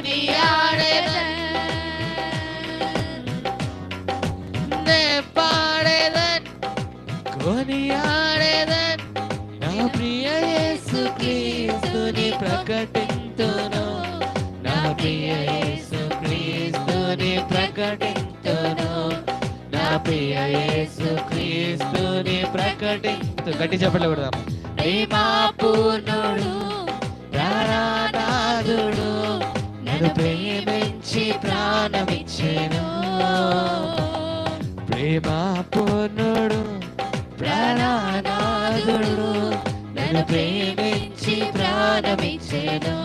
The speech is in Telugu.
కొనియాడేదన్ నే పాడేదన్ కొనియాడేదన్ నా ప్రియ యేసు క్రీస్తుని ప్రకటింతును నా ప్రియ యేసు క్రీస్తుని ప్రకటింతును నా ప్రియ యేసు క్రీస్తుని ప్రకటింతు గట్టి చెప్పలే కొడదాం ప్రేమా పూర్ణుడు ప్రాణనాథుడు నన్ను ప్రేమించి ప్రాణమిచ్చెను ప్రేమా పూర్ణుడు ప్రాణనాథుడు నన్ను ప్రేమించి ప్రాణమిచ్చెను